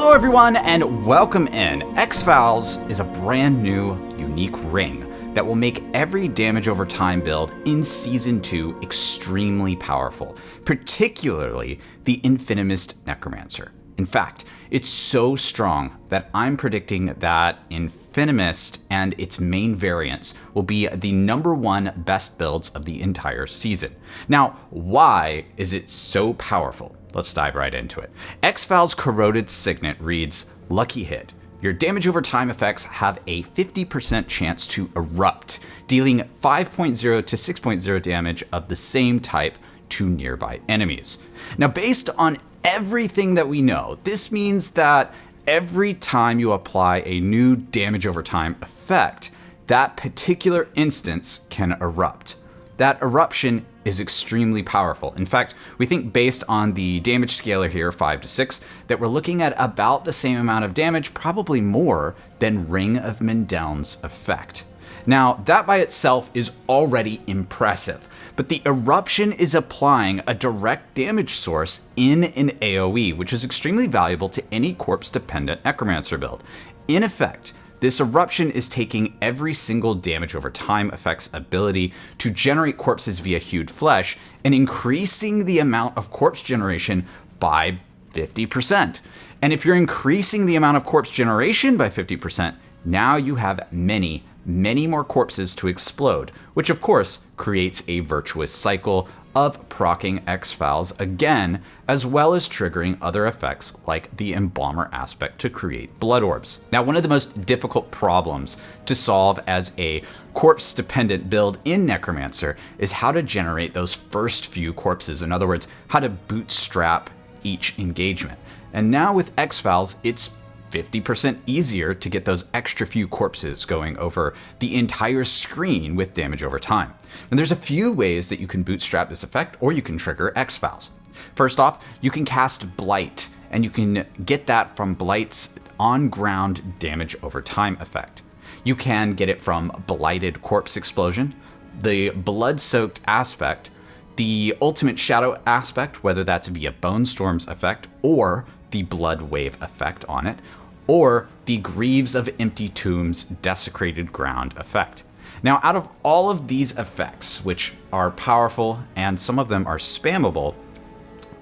Hello everyone and welcome in. XFal's is a brand new, unique ring that will make every damage over time build in Season 2 extremely powerful, particularly the Infinimist Necromancer. In fact, it's so strong that I'm predicting that Infinimist and its main variants will be the #1 best builds of the entire season. Now, why is it so powerful? Let's dive right into it. XFal's Corroded Signet reads, Lucky Hit. Your damage over time effects have a 50% chance to erupt, dealing 5.0 to 6.0 damage of the same type to nearby enemies. Now, based on everything that we know, this means that every time you apply a new damage over time effect, that particular instance can erupt. That eruption is extremely powerful. In fact, we think based on the damage scaler here, 5 to 6, that we're looking at about the same amount of damage, probably more, than Ring of Mendeln's effect. Now, that by itself is already impressive, but the eruption is applying a direct damage source in an AoE, which is extremely valuable to any corpse-dependent Necromancer build. In effect, this eruption is taking every single damage over time effect's ability to generate corpses via hewed flesh and increasing the amount of corpse generation by 50%. And if you're increasing the amount of corpse generation by 50%, now you have many more corpses to explode, which of course creates a virtuous cycle of proccing XFals again, as well as triggering other effects like the Embalmer aspect to create blood orbs. Now, one of the most difficult problems to solve as a corpse-dependent build in Necromancer is how to generate those first few corpses. In other words, how to bootstrap each engagement. And now with XFals, it's 50% easier to get those extra few corpses going over the entire screen with damage over time. And there's a few ways that you can bootstrap this effect, or you can trigger XFals. First off, you can cast Blight, and you can get that from Blight's on-ground damage over time effect. You can get it from Blighted Corpse Explosion, the Blood-Soaked aspect, the Ultimate Shadow aspect, whether that's via Bone Storm's effect, or the Blood Wave effect on it, or the Greaves of Empty Tombs Desecrated Ground effect. Now, out of all of these effects, which are powerful and some of them are spammable,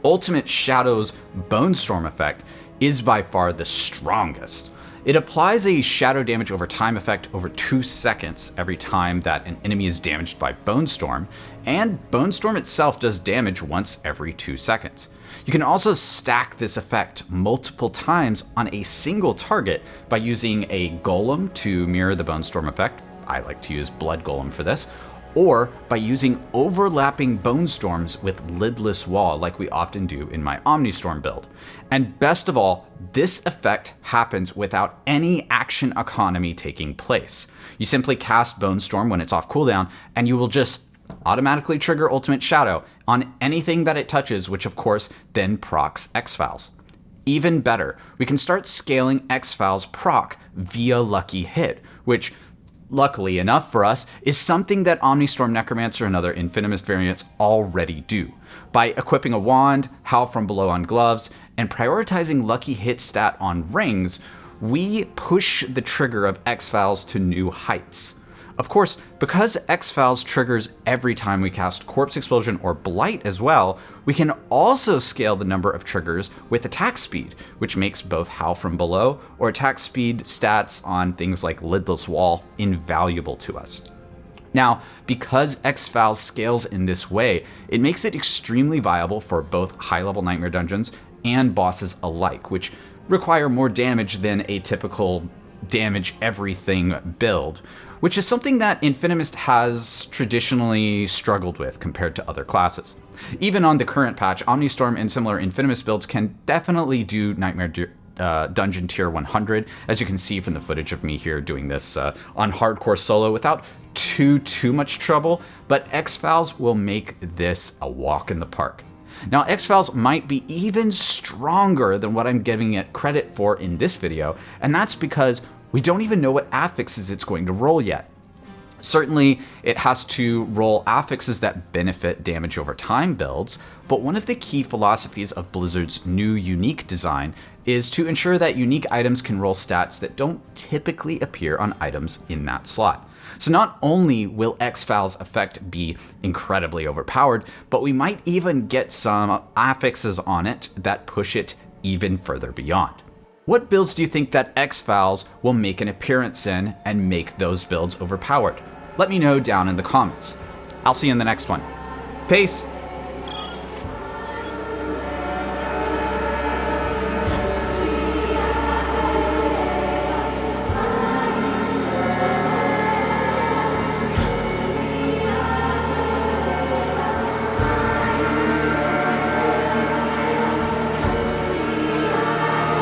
Ultimate Shadow's Bone Storm effect is by far the strongest. It applies a shadow damage over time effect over 2 seconds every time that an enemy is damaged by Bone Storm, and Bone Storm itself does damage once every 2 seconds. You can also stack this effect multiple times on a single target by using a Golem to mirror the Bone Storm effect. I like to use Blood Golem for this. Or by using overlapping Bone Storms with Lidless Wall like we often do in my Omnistorm build. And best of all, this effect happens without any action economy taking place. You simply cast Bone Storm when it's off cooldown, and you will just automatically trigger Ultimate Shadow on anything that it touches, which of course then procs XFals. Even better, we can start scaling XFals proc via Lucky Hit, which luckily enough for us, is something that Omnistorm Necromancer and other Infinimist variants already do. By equipping a wand, Howl from Below on gloves, and prioritizing Lucky Hit stat on rings, we push the trigger of XFals to new heights. Of course, because XFals triggers every time we cast Corpse Explosion or Blight as well, we can also scale the number of triggers with attack speed, which makes both Howl from Below or attack speed stats on things like Lidless Wall invaluable to us. Now, because XFals scales in this way, it makes it extremely viable for both high-level Nightmare dungeons and bosses alike, which require more damage than a typical damage everything build, which is something that Infinimist has traditionally struggled with compared to other classes. Even on the current patch, Omnistorm and similar Infinimist builds can definitely do Nightmare Dungeon tier 100, as you can see from the footage of me here doing this on hardcore solo without too much trouble, but XFals will make this a walk in the park. Now, XFals might be even stronger than what I'm giving it credit for in this video, and that's because we don't even know what affixes it's going to roll yet. Certainly, it has to roll affixes that benefit damage over time builds, but one of the key philosophies of Blizzard's new unique design is to ensure that unique items can roll stats that don't typically appear on items in that slot. So not only will XFal's effect be incredibly overpowered, but we might even get some affixes on it that push it even further beyond. What builds do you think that XFal's will make an appearance in and make those builds overpowered? Let me know down in the comments. I'll see you in the next one. Peace!